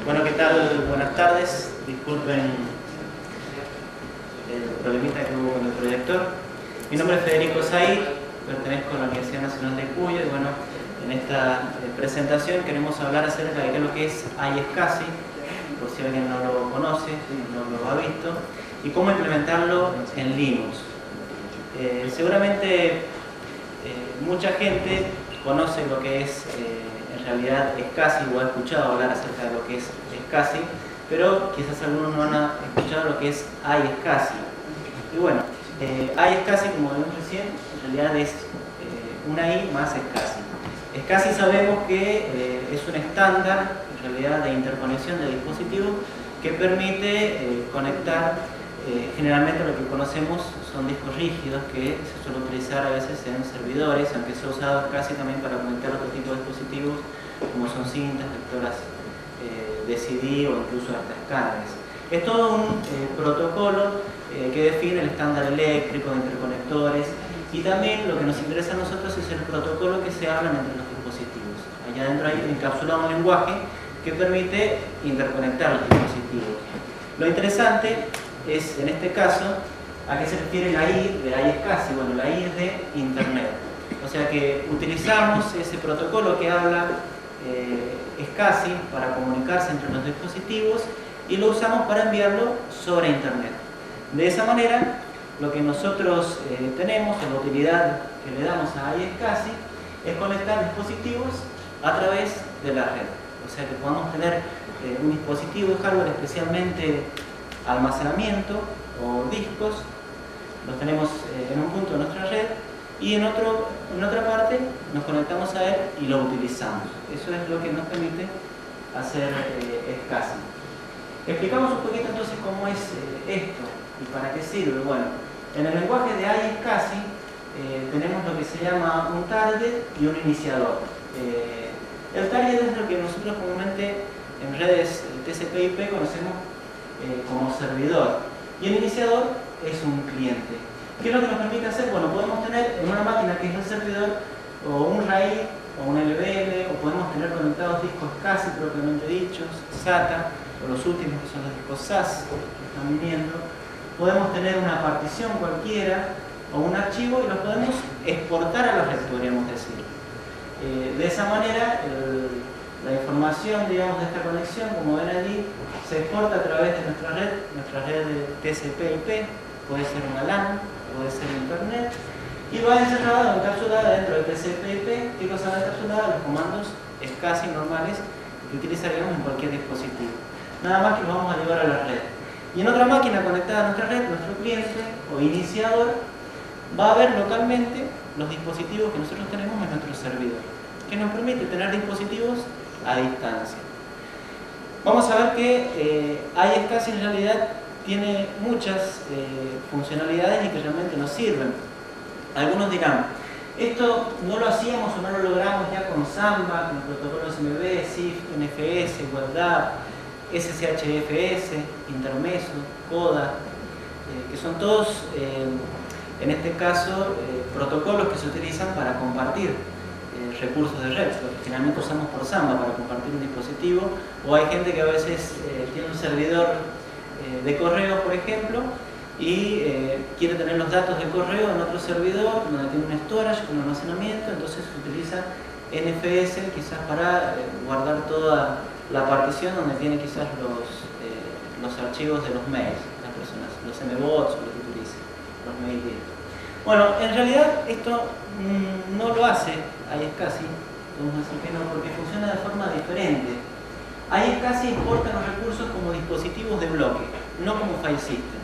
Bueno, ¿qué tal? Buenas tardes. Disculpen el problemita que hubo con el proyector. Mi nombre es Federico Said, pertenezco a la Universidad Nacional de Cuyo y bueno, en esta presentación queremos hablar acerca de qué es lo que es iSCSI, por si alguien no lo conoce, no lo ha visto, y cómo implementarlo en Linux. Seguramente mucha gente conoce lo que es en realidad SCSI o ha escuchado hablar acerca de lo que es SCSI, pero quizás algunos no han escuchado lo que es iSCSI. Y bueno, iSCSI, como vimos recién, en realidad es una I más SCSI. SCSI sabemos que es un estándar en realidad de interconexión de dispositivos que permite conectar generalmente lo que conocemos son discos rígidos que se suele utilizar a veces en servidores, aunque se ha usado casi también para conectar otro tipo de dispositivos como son cintas, lectoras de CD o incluso hasta escáneres. Es todo un protocolo que define el estándar eléctrico de interconectores y también lo que nos interesa a nosotros es el protocolo que se habla entre los dispositivos. Allá adentro hay encapsulado un lenguaje que permite interconectar los dispositivos. Lo interesante es, en este caso, a qué se refiere la I de iSCSI. Bueno, la I es de Internet. O sea que utilizamos ese protocolo que habla SCSI para comunicarse entre los dispositivos y lo usamos para enviarlo sobre Internet. De esa manera, lo que nosotros tenemos, la utilidad que le damos a iSCSI, es conectar dispositivos a través de la red. O sea que podamos tener un dispositivo de hardware especialmente almacenamiento o discos, los tenemos en un punto de nuestra red y en otra parte nos conectamos a él y lo utilizamos. Eso es lo que nos permite hacer SCSI. Explicamos un poquito entonces cómo es esto y para qué sirve. Bueno, en el lenguaje de iSCSI tenemos lo que se llama un target y un iniciador. El target es lo que nosotros comúnmente en redes TCP/IP conocemos como servidor, y el iniciador es un cliente. ¿Qué es lo que nos permite hacer? Bueno, podemos tener en una máquina que es el servidor o un RAID o un LVL, o podemos tener conectados discos SCSI propiamente dichos, SATA, o los últimos que son los discos SAS que están viniendo. Podemos tener una partición cualquiera o un archivo y los podemos exportar a la red, podríamos decir. De esa manera, la información, digamos, de esta conexión, como ven allí, se exporta a través de nuestra red de TCP/IP, puede ser una LAN, puede ser Internet, y va encerrada o encapsulada dentro de TCP/IP. ¿Qué cosa va encapsulada? Los comandos SCSI normales que utilizaríamos en cualquier dispositivo. Nada más que los vamos a llevar a la red. Y en otra máquina conectada a nuestra red, nuestro cliente o iniciador va a ver localmente los dispositivos que nosotros tenemos en nuestro servidor, que nos permite tener dispositivos a distancia. Vamos a ver que iSCSI en realidad tiene muchas funcionalidades y que realmente nos sirven. Algunos dirán, esto no lo hacíamos o no lo logramos ya con Samba, con protocolos SMB, CIF, NFS, WebDAV, SSHFS, Intermeso, CODA, que son todos, en este caso, protocolos que se utilizan para compartir recursos de red, porque finalmente usamos por Samba para compartir un dispositivo, o hay gente que a veces tiene un servidor de correo, por ejemplo, y quiere tener los datos de correo en otro servidor donde tiene un storage, un almacenamiento, entonces se utiliza NFS quizás para guardar toda la partición donde tiene quizás los archivos de los mails, las personas, los MBOTs o lo que utilicen, los mails directos. Bueno, en realidad esto no lo hace iSCSI, podemos decir que no, porque funciona de forma diferente. iSCSI exporta los recursos como dispositivos de bloque, no como file system.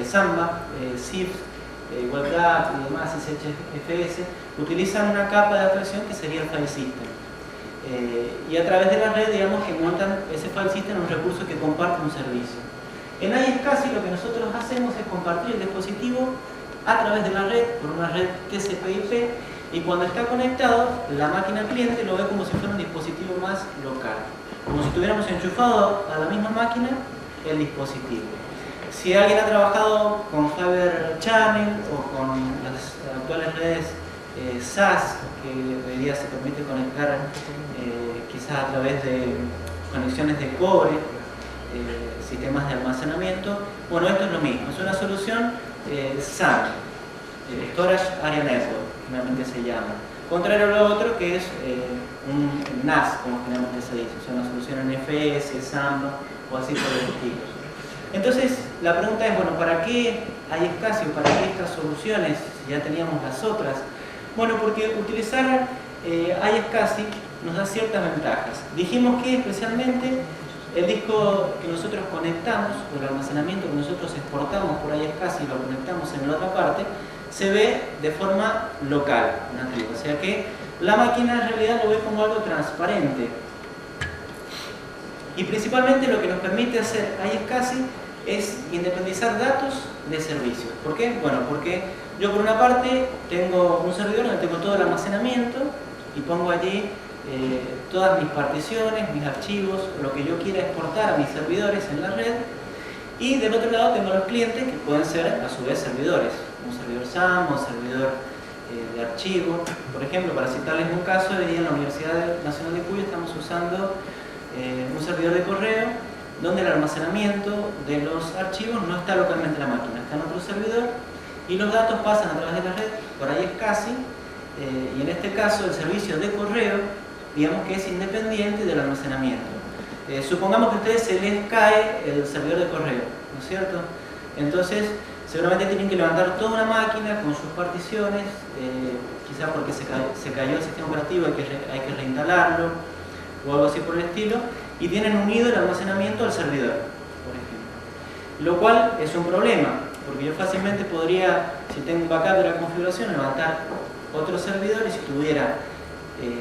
Samba, CIF, WebDAV y demás, SSHFS, utilizan una capa de abstracción que sería el file system. Y a través de la red, digamos que montan ese file system un recurso que comparte un servicio. En iSCSI lo que nosotros hacemos es compartir el dispositivo a través de la red, por una red TCP/IP, y cuando está conectado, la máquina cliente lo ve como si fuera un dispositivo más local, como si tuviéramos enchufado a la misma máquina el dispositivo. Si alguien ha trabajado con Fiber Channel o con las actuales redes SAS, que hoy día se permite conectar quizás a través de conexiones de cobre, sistemas de almacenamiento. Bueno, esto es lo mismo, es una solución SAN, Storage Area Network, finalmente se llama. Contrario a lo otro, que es un NAS, como finalmente se dice, son una solución NFS, SAMBA o así por el estilo. Entonces, la pregunta es, bueno, ¿para qué hay SCSI o para qué estas soluciones si ya teníamos las otras? Bueno, porque utilizar iSCSI nos da ciertas ventajas. Dijimos que especialmente el disco que nosotros conectamos, o el almacenamiento que nosotros exportamos por iSCSI y lo conectamos en la otra parte, se ve de forma local, nativa. O sea que la máquina en realidad lo ve como algo transparente. Y principalmente lo que nos permite hacer iSCSI es independizar datos de servicios. ¿Por qué? Bueno, porque yo por una parte tengo un servidor donde tengo todo el almacenamiento y pongo allí todas mis particiones, mis archivos, lo que yo quiera exportar a mis servidores en la red. Y del otro lado tengo los clientes que pueden ser a su vez servidores, un servidor SAM, un servidor de archivo. Por ejemplo, para citarles un caso, hoy día en la Universidad Nacional de Cuyo estamos usando un servidor de correo donde el almacenamiento de los archivos no está localmente en la máquina, está en otro servidor y los datos pasan a través de la red por iSCSI y en este caso el servicio de correo, digamos que es independiente del almacenamiento. Supongamos que a ustedes se les cae el servidor de correo, ¿no es cierto? Entonces, seguramente tienen que levantar toda una máquina con sus particiones, quizás porque se cayó el sistema operativo, hay que reinstalarlo o algo así por el estilo, y tienen unido el almacenamiento al servidor, por ejemplo. Lo cual es un problema, porque yo fácilmente podría, si tengo un backup de la configuración, levantar otro servidor y si tuviera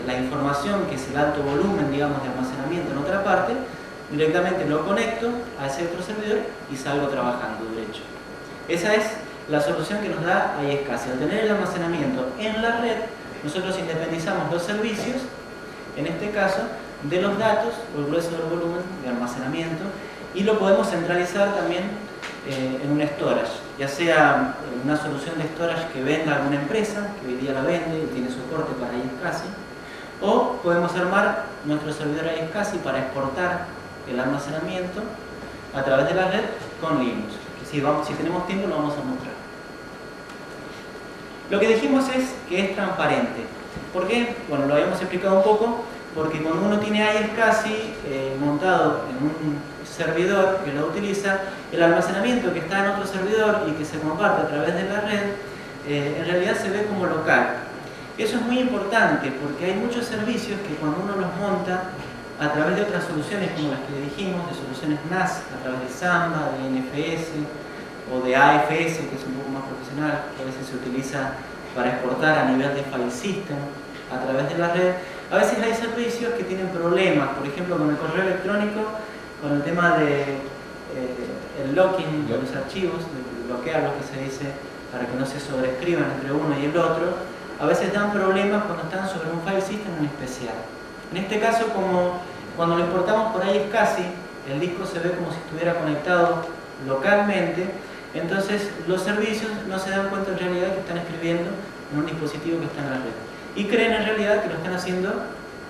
la información, que es el alto volumen, digamos, de almacenamiento en otra parte, directamente lo conecto a ese otro servidor y salgo trabajando derecho. Esa es la solución que nos da iSCSI. Al tener el almacenamiento en la red, nosotros independizamos los servicios, en este caso, de los datos o el grueso del volumen de almacenamiento y lo podemos centralizar también en un storage, ya sea una solución de storage que venda alguna empresa, que hoy día la vende y tiene soporte para iSCSI, o podemos armar nuestro servidor iSCSI para exportar el almacenamiento a través de la red con Linux. Que si tenemos tiempo lo vamos a mostrar. Lo que dijimos es que es transparente. ¿Por qué? Bueno, lo habíamos explicado un poco, porque cuando uno tiene iSCSI montado en un servidor que lo utiliza, el almacenamiento que está en otro servidor y que se comparte a través de la red, en realidad se ve como local. Eso es muy importante porque hay muchos servicios que cuando uno los monta a través de otras soluciones como las que dijimos, de soluciones NAS, a través de Samba, de NFS o de AFS, que es un poco más profesional, que a veces se utiliza para exportar a nivel de file system a través de la red, a veces hay servicios que tienen problemas, por ejemplo con el correo electrónico, con el tema de el locking de los archivos, de bloquear lo que se dice para que no se sobrescriban entre uno y el otro, a veces dan problemas cuando están sobre un file system en especial. En este caso, como cuando lo importamos por iSCSI, el disco se ve como si estuviera conectado localmente, entonces los servicios no se dan cuenta en realidad que están escribiendo en un dispositivo que está en la red y creen en realidad que lo están haciendo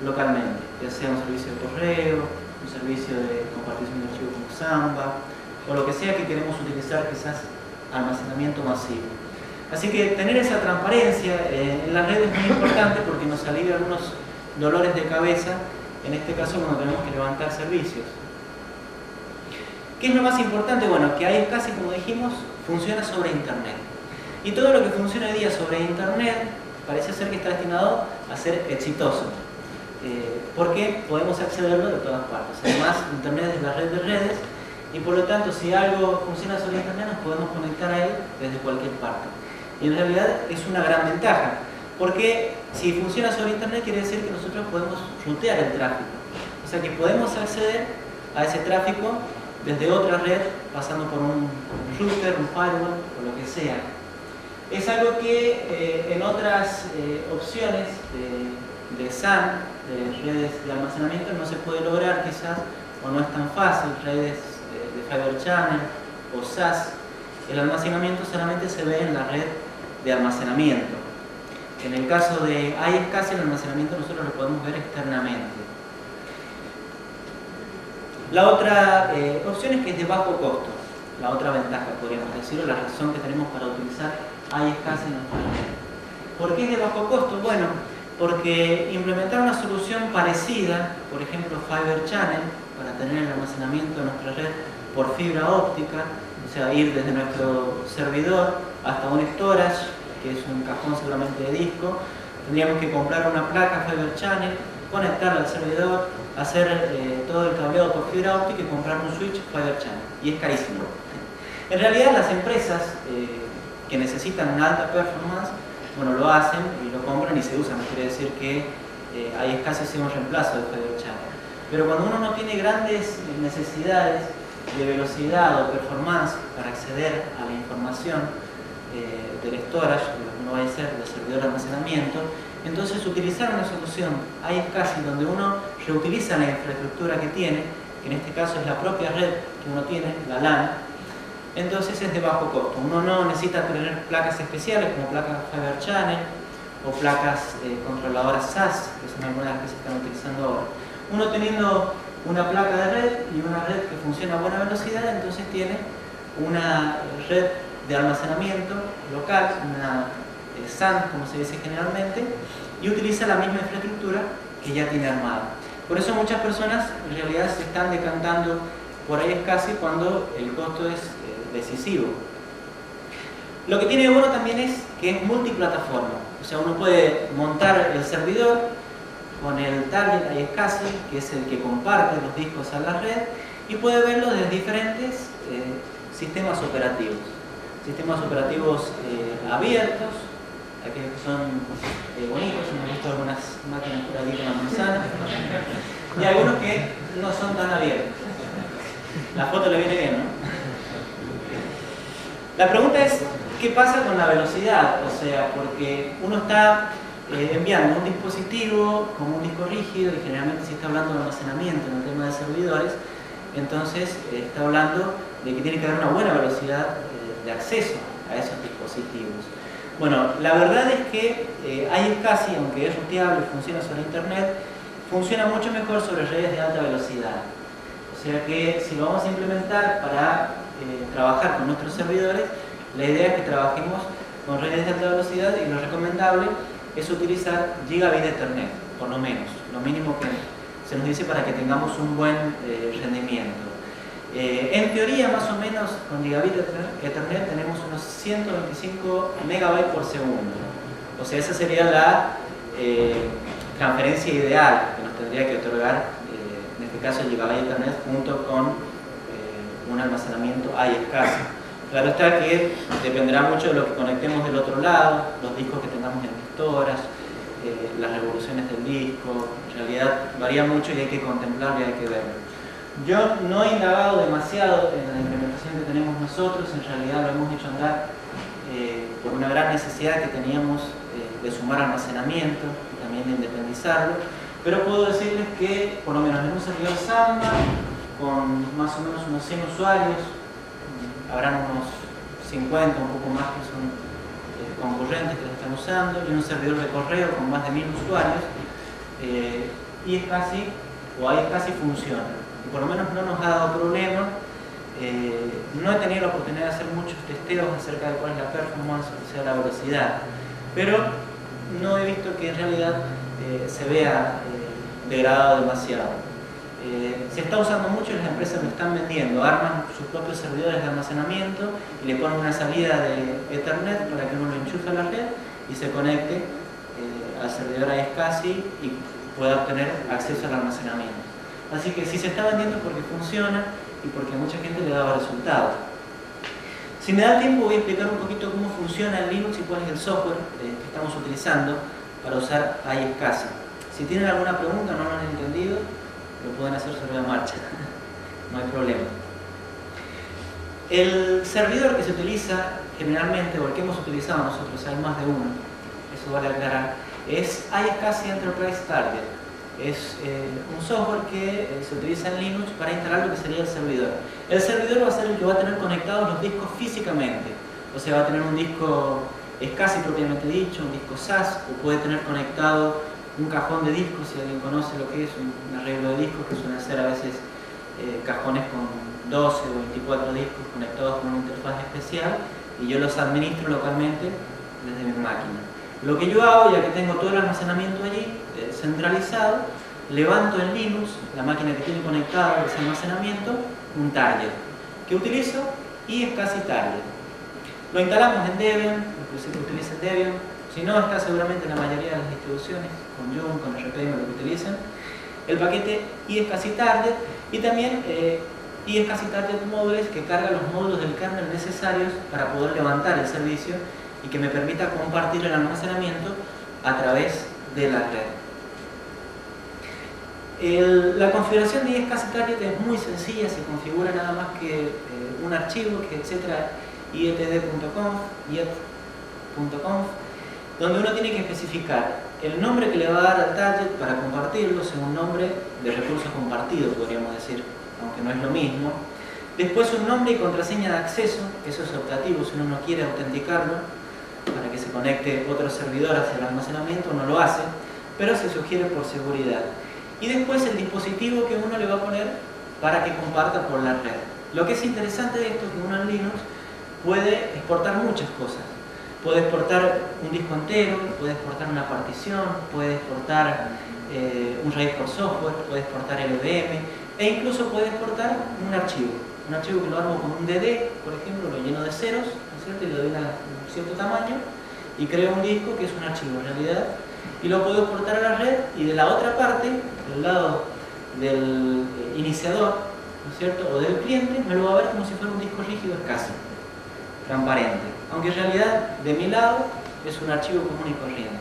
localmente, ya sea un servicio de correo, un servicio de compartición de archivos como Samba o lo que sea que queremos utilizar, quizás almacenamiento masivo. Así que tener esa transparencia en la red es muy importante porque nos alivia algunos dolores de cabeza, en este caso cuando tenemos que levantar servicios. ¿Qué es lo más importante? Bueno, que iSCSI, como dijimos, funciona sobre Internet. Y todo lo que funciona hoy día sobre Internet parece ser que está destinado a ser exitoso. Porque podemos accederlo de todas partes. Además, Internet es la red de redes y por lo tanto, si algo funciona sobre Internet, nos podemos conectar a él desde cualquier parte. Y en realidad es una gran ventaja, porque si funciona sobre Internet quiere decir que nosotros podemos rutear el tráfico. O sea que podemos acceder a ese tráfico desde otra red, pasando por un router, un firewall o lo que sea. Es algo que en otras opciones de SAN, de redes de almacenamiento, no se puede lograr quizás, o no es tan fácil, redes de Fiber Channel o SAS. El almacenamiento solamente se ve en la red de almacenamiento. En el caso de iSCSI, el almacenamiento nosotros lo podemos ver externamente. La otra opción es que es de bajo costo. La otra ventaja, podríamos decirlo, la razón que tenemos para utilizar iSCSI en nuestra red. ¿Por qué es de bajo costo? Bueno, porque implementar una solución parecida, por ejemplo Fiber Channel, para tener el almacenamiento de nuestra red por fibra óptica, o sea, ir desde nuestro servidor hasta un storage, que es un cajón seguramente de disco, tendríamos que comprar una placa Fiber Channel, conectarla al servidor, hacer todo el cableado por fibra óptica y comprar un switch Fiber Channel, y es carísimo. En realidad las empresas que necesitan una alta performance, bueno, lo hacen y lo compran y se usan, no quiere decir que iSCSI sea un reemplazo de Fiber Channel. Pero cuando uno no tiene grandes necesidades de velocidad o performance para acceder a la información del storage, de lo que uno va a hacer del servidor de almacenamiento, entonces utilizar una solución iSCSI donde uno reutiliza la infraestructura que tiene, que en este caso es la propia red que uno tiene, la LAN, entonces es de bajo costo. Uno no necesita tener placas especiales como placas Fiber Channel o placas controladoras SAS, que son algunas de las que se están utilizando ahora. Uno teniendo una placa de red y una red que funciona a buena velocidad, entonces tiene una red de almacenamiento local, una SAN, como se dice generalmente, y utiliza la misma infraestructura que ya tiene armada. Por eso muchas personas en realidad se están decantando por iSCSI cuando el costo es decisivo. Lo que tiene de bueno también es que es multiplataforma, o sea, uno puede montar el servidor con el target iSCSI, que es el que comparte los discos a la red, y puede verlo desde diferentes sistemas operativos. Sistemas operativos abiertos, aquellos que son bonitos, hemos visto algunas máquinas por allí con la manzana, y algunos que no son tan abiertos. La foto le viene bien, ¿no? La pregunta es, ¿qué pasa con la velocidad? O sea, porque uno está enviando un dispositivo como un disco rígido, y generalmente si está hablando de almacenamiento en el tema de servidores, entonces está hablando de que tiene que haber una buena velocidad de acceso a esos dispositivos. Bueno, la verdad es que iSCSI, aunque es ruteable y funciona sobre internet, funciona mucho mejor sobre redes de alta velocidad. O sea que si lo vamos a implementar para trabajar con nuestros servidores, la idea es que trabajemos con redes de alta velocidad, y lo recomendable es utilizar Gigabit Ethernet, por lo menos, lo mínimo que se nos dice para que tengamos un buen rendimiento. En teoría, más o menos, con Gigabit Ethernet tenemos unos 125 megabytes por segundo. O sea, esa sería la transferencia ideal que nos tendría que otorgar, en este caso, Gigabit Ethernet junto con un almacenamiento iSCSI. Claro está que dependerá mucho de lo que conectemos del otro lado, los discos que tengamos en storage, las revoluciones del disco. En realidad varía mucho y hay que contemplarlo y hay que verlo. Yo no he indagado demasiado en la implementación que tenemos nosotros, en realidad lo hemos hecho andar por una gran necesidad que teníamos de sumar almacenamiento y también de independizarlo, pero puedo decirles que por lo menos en un servidor Samba con más o menos unos 100 usuarios, habrán unos 50, un poco más, que son concurrentes que lo están usando, y un servidor de correo con más de 1000 usuarios, iSCSI funciona. Y por lo menos no nos ha dado problema. No he tenido la oportunidad de hacer muchos testeos acerca de cuál es la performance, o sea, la velocidad, pero no he visto que en realidad se vea degradado demasiado. Se está usando mucho y las empresas lo están vendiendo, arman sus propios servidores de almacenamiento y le ponen una salida de Ethernet para que uno lo enchufe a la red y se conecte al servidor iSCSI y pueda obtener acceso al almacenamiento. Así que si se está vendiendo porque funciona y porque a mucha gente le da resultados. Si me da tiempo voy a explicar un poquito cómo funciona el Linux y cuál es el software que estamos utilizando para usar iSCSI. Si tienen alguna pregunta o no lo han entendido, lo pueden hacer sobre la marcha, no hay problema. El servidor que se utiliza generalmente, o el que hemos utilizado nosotros, hay más de uno, eso vale aclarar, es iSCSI Enterprise Target. Es un software que se utiliza en Linux para instalar lo que sería el servidor. El servidor va a ser el que va a tener conectados los discos físicamente, o sea, va a tener un disco SCSI propiamente dicho, un disco SAS, o puede tener conectado un cajón de discos, si alguien conoce lo que es un arreglo de discos, que suelen ser a veces cajones con 12 o 24 discos conectados con una interfaz especial, y yo los administro localmente desde mi máquina. Lo que yo hago, ya que tengo todo el almacenamiento allí centralizado, levanto en Linux, la máquina que tiene conectado ese almacenamiento, un target que utilizo y SCSI target. Lo instalamos en Debian, inclusive que utilicen Debian, si no está seguramente en la mayoría de las distribuciones, con Yum, con RPM, lo que utilicen, el paquete iSCSI target y también iSCSI target modules, que carga los módulos del kernel necesarios para poder levantar el servicio y que me permita compartir el almacenamiento a través de la red. La configuración de iSCSI target es muy sencilla, se configura nada más que un archivo que etcétera ietd.conf, donde uno tiene que especificar el nombre que le va a dar al target para compartirlo, según nombre de recurso compartido, podríamos decir, aunque no es lo mismo. Después un nombre y contraseña de acceso, eso es optativo, si uno no quiere autenticarlo para que se conecte otro servidor hacia el almacenamiento, uno lo hace, pero se sugiere por seguridad. Y después el dispositivo que uno le va a poner para que comparta por la red. Lo que es interesante de esto es que uno en Linux puede exportar muchas cosas. Puede exportar un disco entero, puede exportar una partición, puede exportar un RAID por software, puede exportar LVM e incluso puede exportar un archivo que lo armo con un DD, por ejemplo, lo lleno de ceros, ¿no es cierto? Y le doy un cierto tamaño y creo un disco que es un archivo en realidad y lo puedo exportar a la red, y de la otra parte, del lado del iniciador, ¿no es cierto? O del cliente, me lo va a ver como si fuera un disco rígido SCSI, transparente, aunque en realidad de mi lado es un archivo común y corriente.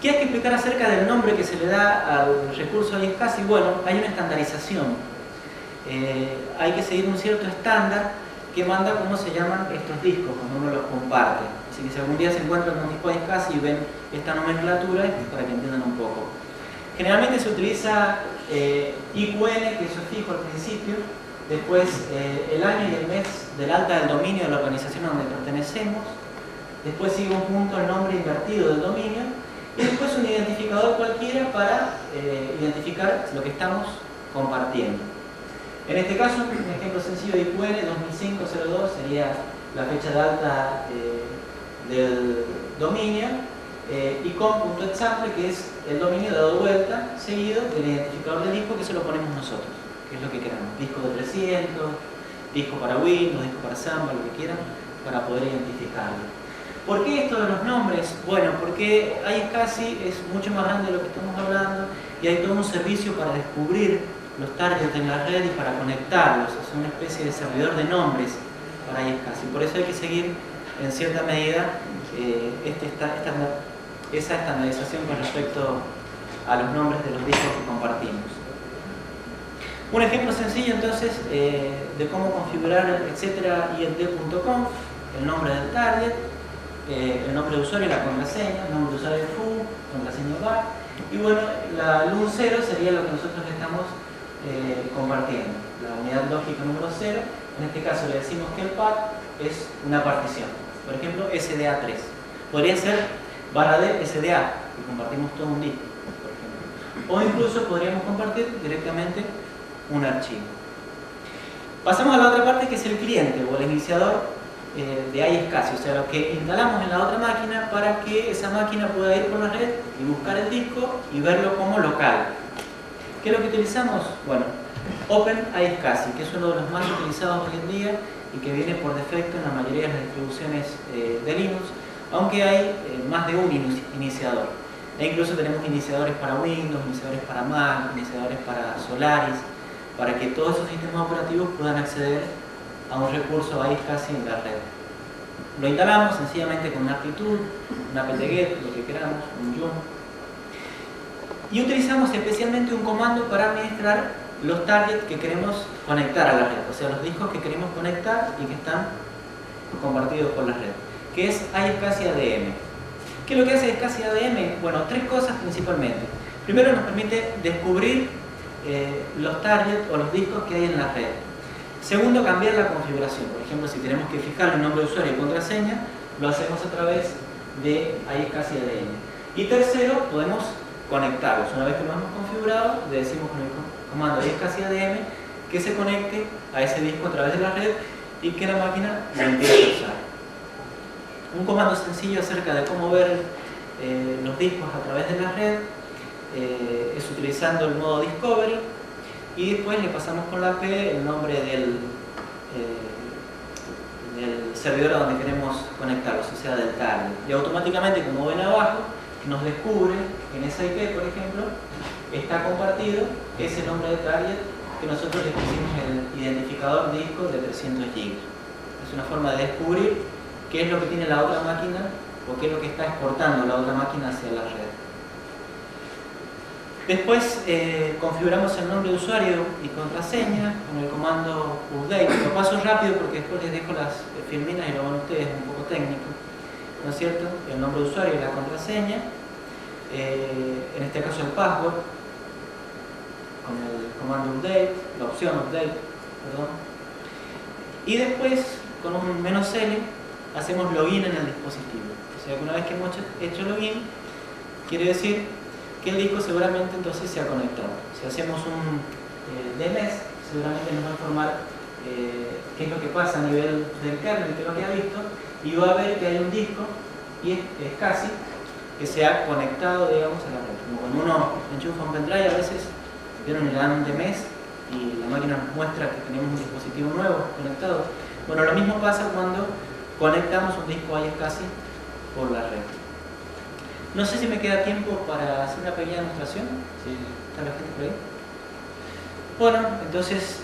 ¿Qué hay que explicar acerca del nombre que se le da al recurso iSCSI? Bueno, hay una estandarización. Hay que seguir un cierto estándar que manda cómo se llaman estos discos cuando uno los comparte. Así que si algún día se encuentran con un disco iSCSI y ven esta nomenclatura, es para que entiendan un poco. Generalmente se utiliza IQN, que eso es fijo al principio, después el año y el mes del alta del dominio de la organización a donde pertenecemos, después sigue un punto, el nombre invertido del dominio, y después un identificador cualquiera para identificar lo que estamos compartiendo. En este caso, un ejemplo sencillo de IQN 2005-02 sería la fecha de alta del dominio, y com.example, que es el dominio dado vuelta, seguido del identificador del disco, que se lo ponemos nosotros, que es lo que queramos, disco de 300, disco para Windows, disco para Samba, lo que quieran, para poder identificarlo. ¿Por qué esto de los nombres? Bueno, porque iSCSI es mucho más grande de lo que estamos hablando y hay todo un servicio para descubrir los targets en la red y para conectarlos. Es una especie de servidor de nombres para iSCSI. Por eso hay que seguir en cierta medida esa estandarización con respecto a los nombres de los discos que compartimos. Un ejemplo sencillo entonces de cómo configurar etcétera ietd.conf, el nombre del target, el nombre de usuario y la contraseña, el nombre de usuario de foo, contraseña var, y bueno, la LUN0 sería lo que nosotros estamos compartiendo, la unidad lógica número 0. En este caso le decimos que el path es una partición, por ejemplo SDA3, podría ser /d SDA, y compartimos todo un disco, por ejemplo, o incluso podríamos compartir directamente un archivo. Pasamos a la otra parte, que es el cliente o el iniciador de iSCSI, o sea, lo que instalamos en la otra máquina para que esa máquina pueda ir por la red y buscar el disco y verlo como local. ¿Qué es lo que utilizamos? Bueno, OpenISCSI, que es uno de los más utilizados hoy en día y que viene por defecto en la mayoría de las distribuciones de Linux, aunque hay más de un iniciador. E incluso tenemos iniciadores para Windows, iniciadores para Mac, iniciadores para Solaris, para que todos esos sistemas operativos puedan acceder a un recurso iSCSI en la red. Lo instalamos sencillamente con una aptitud, una apt-get, lo que queramos, un yum. Y utilizamos especialmente un comando para administrar los targets que queremos conectar a la red, o sea, los discos que queremos conectar y que están compartidos por la red, que es iSCSI ADM. ¿Qué es lo que hace iSCSI ADM? Bueno, tres cosas principalmente. Primero, nos permite descubrir los targets o los discos que hay en la red. Segundo, cambiar la configuración. Por ejemplo, si tenemos que fijar el nombre de usuario y contraseña, lo hacemos a través de iSCSI ADN. Y tercero, podemos conectarlos. Una vez que lo hemos configurado, le decimos con el comando iSCSI ADM que se conecte a ese disco a través de la red y que la máquina lo empiece a usar. Un comando sencillo acerca de cómo ver los discos a través de la red es utilizando el modo Discovery, y después le pasamos con la P el nombre del servidor a donde queremos conectarlos, o sea, del target. Y automáticamente, como ven abajo, nos descubre que en esa IP, por ejemplo, está compartido ese nombre de target que nosotros le pusimos el identificador disco de 300 GB. Es una forma de descubrir qué es lo que tiene la otra máquina o qué es lo que está exportando la otra máquina hacia la red. Después configuramos el nombre de usuario y contraseña con el comando update. Lo paso rápido porque después les dejo las filminas y lo van ustedes, un poco técnico, ¿no es cierto? El nombre de usuario y la contraseña, en este caso el password, con el comando update, la opción update, perdón. Y después, con un "-L", hacemos login en el dispositivo. O sea que una vez que hemos hecho login, quiere decir que el disco seguramente entonces se ha conectado. Si hacemos un DNS, seguramente nos va a informar qué es lo que pasa a nivel del kernel, que es lo que ha visto, y va a ver que hay un disco, y es casi, que se ha conectado, digamos, a la red. Como cuando uno enchufa un pendrive, a veces vieron el dan DNS y la máquina nos muestra que tenemos un dispositivo nuevo conectado. Bueno, lo mismo pasa cuando conectamos un disco iSCSI por la red. No sé si me queda tiempo para hacer una pequeña demostración. Sí. ¿Está la gente por ahí? Bueno, entonces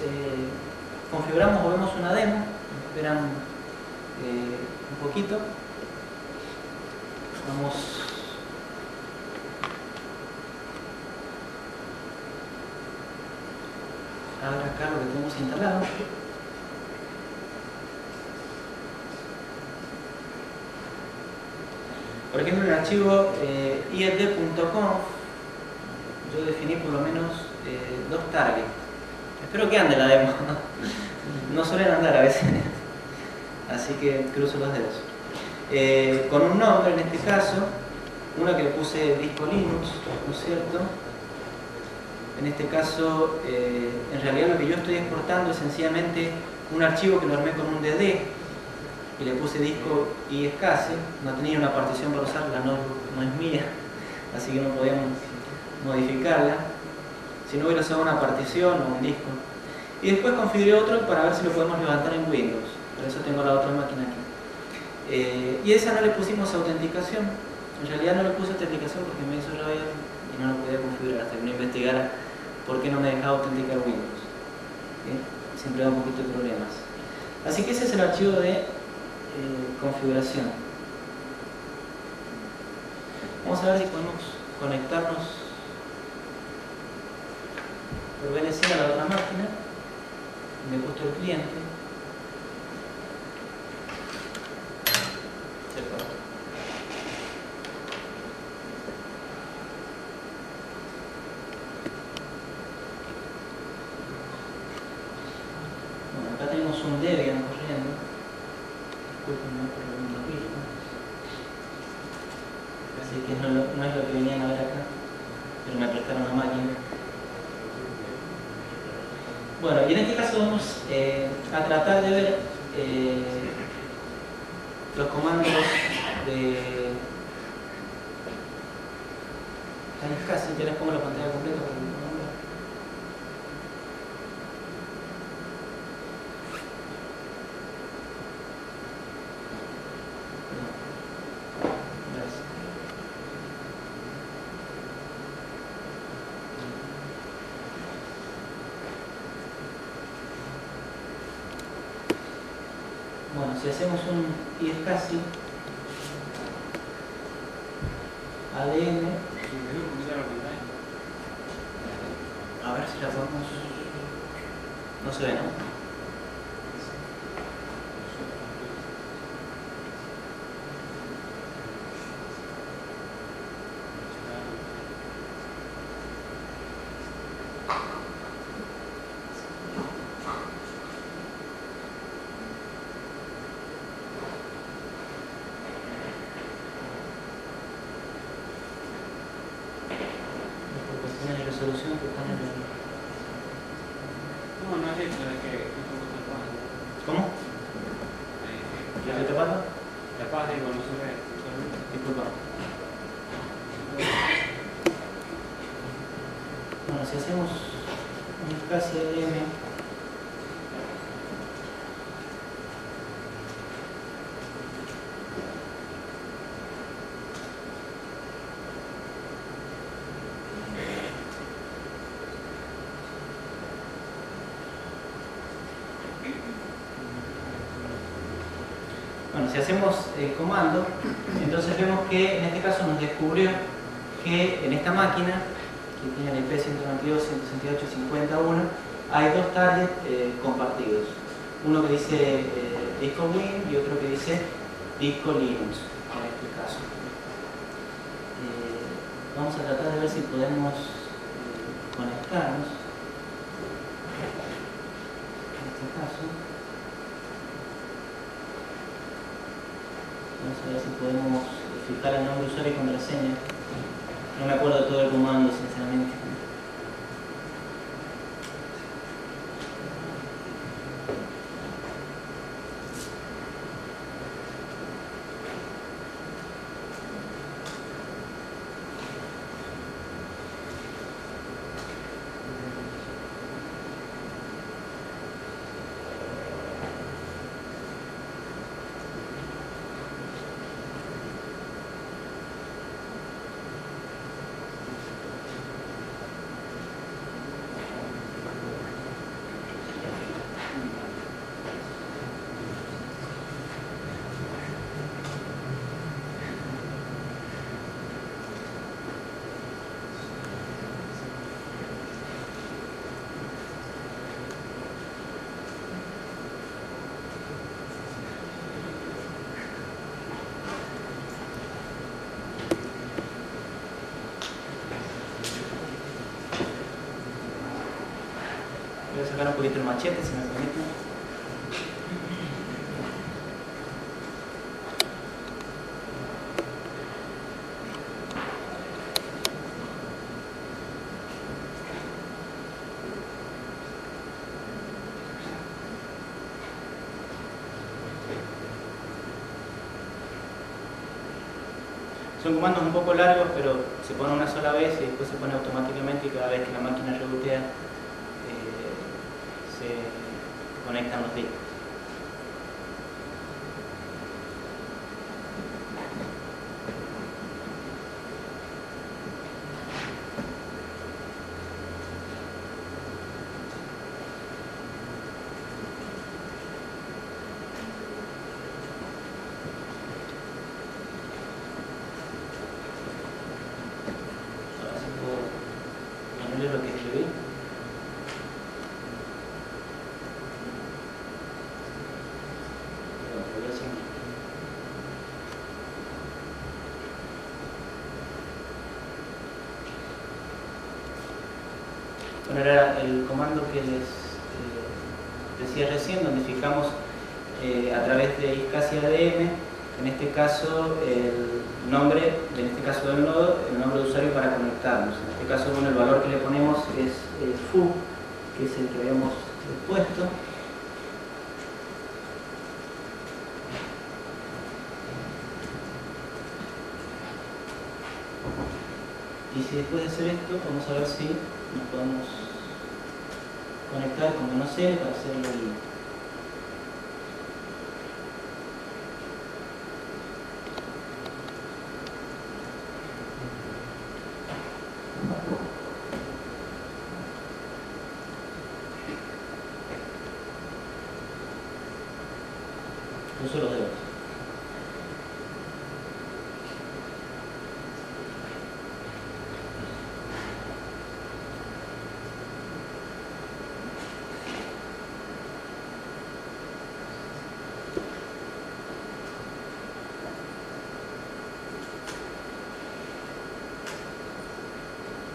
configuramos o vemos una demo. Esperan un poquito. Vamos a ver acá lo que tenemos instalado. Por ejemplo, en el archivo ied.conf yo definí por lo menos dos targets. Espero que ande la demo. No suelen andar a veces, así que cruzo los dedos. Con un nombre, en este caso, una que le puse disco Linux, ¿no es cierto? En este caso, en realidad lo que yo estoy exportando es sencillamente un archivo que lo armé con un DD y le puse disco iSCSI. No tenía una partición para usarla, no es mía, así que no podíamos modificarla. Si no, hubiera usado una partición o un disco. Y después configuré otro para ver si lo podemos levantar en Windows. Por eso tengo la otra máquina aquí. Y esa no le pusimos autenticación. En realidad no le puse autenticación porque me hizo rabia y no lo podía configurar hasta que no investigara por qué no me dejaba autenticar Windows. Siempre da un poquito de problemas. Así que ese es el archivo de configuración. Vamos a ver si podemos conectarnos por VNC a la otra máquina. Me he puesto el cliente. Bueno, acá tenemos un Debian corriendo. Disculpenme por lo mismo pista. Así que no es lo que venían a ver acá, pero me prestaron la máquina. Bueno, y en este caso vamos a tratar de ver los comandos de iSCSI. Ya les pongo la pantalla completa para que lo puedan ver. Gracias. Bueno, si hacemos un iSCSI ADN, a ver si la podemos. No se ve, ¿no? resolución que pone el... No, no es eso, es que esto no está tapando. ¿Cómo? ¿Qué estoy tapando? Capaz digo, no se ve. Disculpa. Bueno, si hacemos un casi ADM, bueno, si hacemos el comando, entonces vemos que en este caso nos descubrió que en esta máquina, que tiene el IP 192.168.51, hay dos targets compartidos. Uno que dice disco Win y otro que dice disco Linux, en este caso. Vamos a tratar de ver si podemos conectarnos. En este caso, vamos a ver si podemos fijar el nombre de usuario y contraseña. No me acuerdo todo el comando, sinceramente. Voy a sacar un poquito el machete, si me permiten. Son comandos un poco largos, pero se pone una sola vez y después se pone automáticamente y cada vez que la máquina rebootea se conectan los discos. Ahora sí puedo ponerle lo que escribí. Bueno, era el comando que les decía recién, donde fijamos a través de iSCSI ADM, en este caso el nombre, en este caso del nodo, el nombre de usuario para conectarnos. En este caso, bueno, el valor que le ponemos es foo, que es el que habíamos puesto. Y si después de hacer esto, vamos a ver si nos podemos conectar con -L para hacerlo bien. Uso los dedos.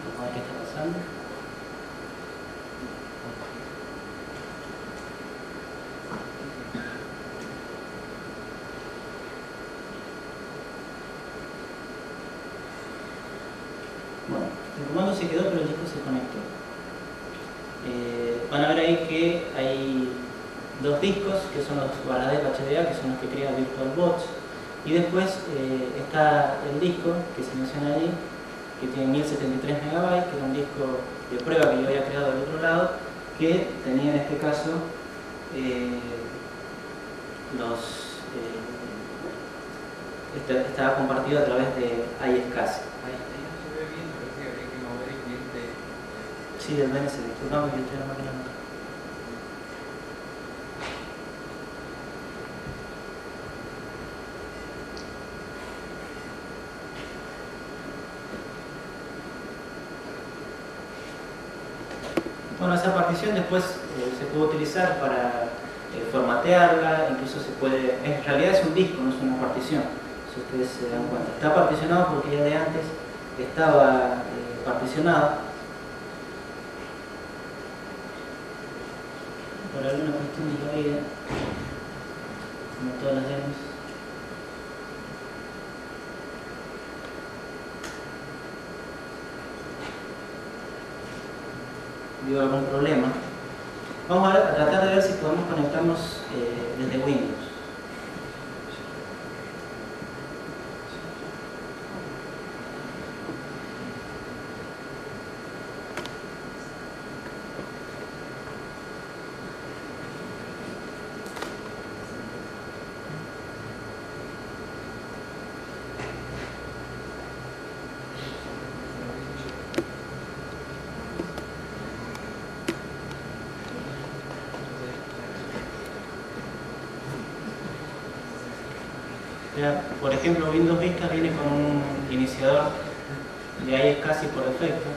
Vamos a ver qué está pasando. Bueno, el comando se quedó, pero el disco se se conectó. Van a ver ahí que hay dos discos, que son los Baradel HDA, que son los que crea VirtualBox, y después está el disco que se menciona ahí, que tiene 1073 MB, que era un disco de prueba que yo había creado del otro lado, que tenía en este caso estaba compartido a través de iSCSI. Ahí no se ve bien, pero sí habría que mover el cliente. Sí, del DNS, disculpame que estoy en la máquina. Bueno, esa partición después se puede utilizar para formatearla, incluso se puede, en realidad es un disco, no es una partición, si ustedes se dan cuenta. Está particionado porque ya de antes estaba particionado. Por alguna cuestión de la vida, como todas las demos. Dio algún problema. Vamos a tratar de ver si podemos conectarnos desde Windows. Por ejemplo, Windows Vista viene con un iniciador de iSCSI por defecto.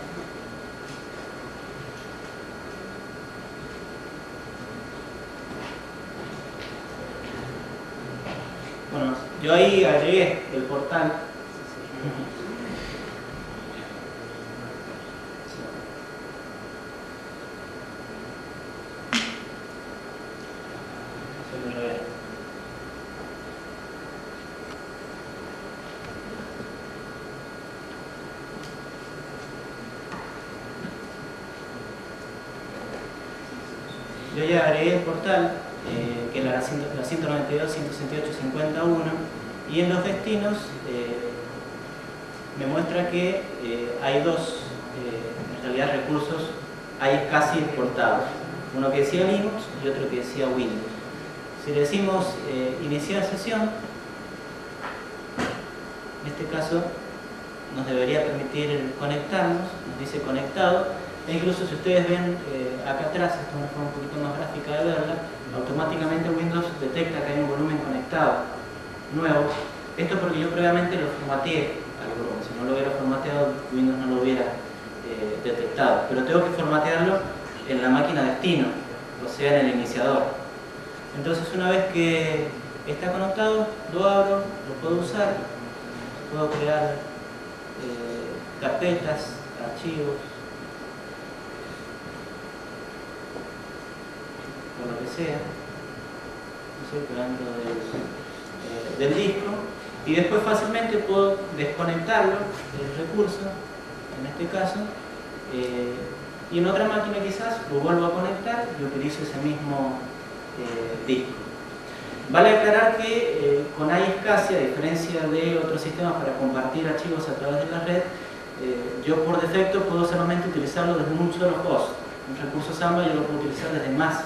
Bueno, yo ahí agregué el portal. Yo ya agregué el portal, que era la 192, 168, 51, y en los destinos me muestra que hay dos, en realidad, recursos iSCSI exportados. Uno que decía Linux y otro que decía Windows. Si le decimos iniciar sesión, en este caso nos debería permitir conectarnos, nos dice conectado. E incluso si ustedes ven acá atrás, esta es una forma un poquito más gráfica de verla, automáticamente Windows detecta que hay un volumen conectado nuevo. Esto porque yo previamente lo formateé al volumen. Si no lo hubiera formateado, Windows no lo hubiera detectado. Pero tengo que formatearlo en la máquina destino, o sea, en el iniciador. Entonces, una vez que está conectado, lo abro, lo puedo usar, puedo crear carpetas, archivos, por lo que sea, no sé, dentro del disco, y después fácilmente puedo desconectarlo del recurso, en este caso, y en otra máquina quizás lo vuelvo a conectar y utilizo ese mismo disco. Vale aclarar que con iSCSI, a diferencia de otros sistemas para compartir archivos a través de la red, yo por defecto puedo solamente utilizarlo desde un solo host. Un recurso Samba yo lo puedo utilizar desde más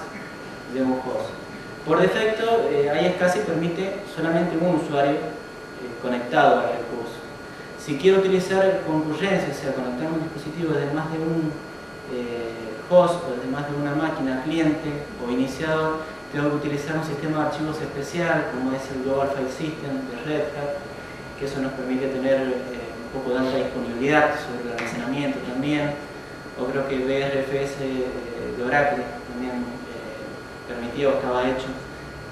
de un host. Por defecto, iSCSI permite solamente un usuario conectado al recurso. Si quiero utilizar concurrencia, o sea, conectar un dispositivo desde más de un host o desde más de una máquina cliente o iniciador, tengo que utilizar un sistema de archivos especial como es el Global File System de Red Hat, que eso nos permite tener un poco de alta disponibilidad sobre el almacenamiento también, o creo que BRFS de Oracle también permitía o estaba hecho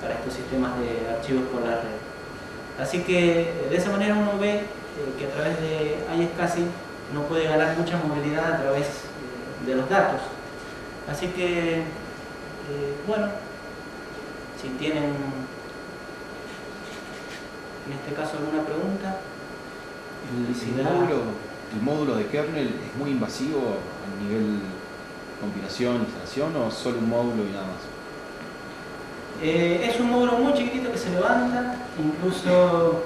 para estos sistemas de archivos por la red. Así que de esa manera uno ve que a través de iSCSI uno puede ganar mucha movilidad a través de los datos. Así que, bueno, si tienen en este caso alguna pregunta, el módulo el módulo de kernel es muy invasivo a nivel compilación, instalación, o solo un módulo y nada más? Es un módulo muy chiquitito que se levanta, incluso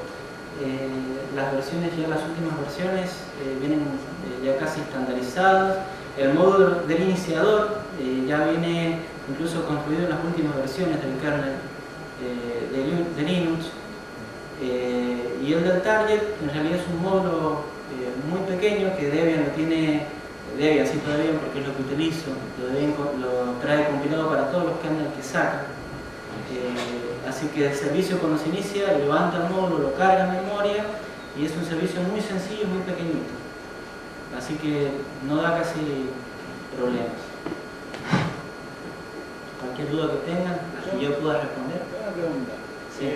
las versiones, ya las últimas versiones, vienen ya casi estandarizadas. El módulo del iniciador ya viene incluso construido en las últimas versiones del kernel de Linux. Y el del target en realidad es un módulo muy pequeño que Debian lo tiene, Debian sí todavía porque es lo que utilizo, lo trae compilado para todos los kernels que saca. Así que el servicio cuando se inicia levanta el módulo, lo carga en memoria y es un servicio muy sencillo, muy pequeñito. Así que no da casi problemas. Cualquier duda que tengan, que yo pueda responder. Una pregunta. Sí.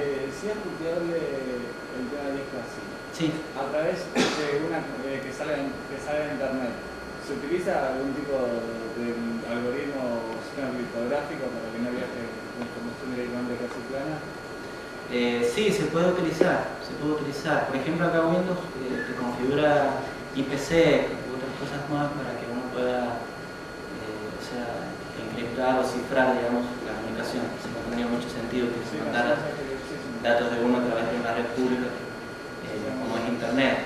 Si es tuteable el tema de casi, Sí. a través de una que sale en internet, ¿se utiliza algún tipo de algoritmo o sistema criptográfico para que no viaje la información directamente casi plana? Sí, se puede utilizar, Por ejemplo, acá Windows te configura IPC u otras cosas más para que uno pueda encriptar o cifrar, digamos, la comunicación. Si no tendría mucho sentido que se mandara datos de uno a través de una red pública como es Internet.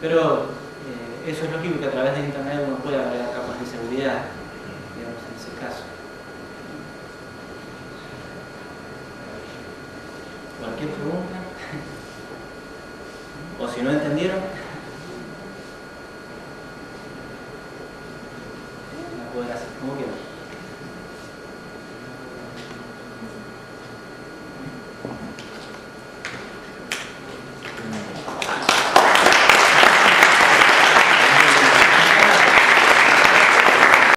Pero eso es lógico que a través de Internet uno puede agregar capas de seguridad, digamos, en ese caso. ¿Cualquier pregunta? ¿O si no entendieron?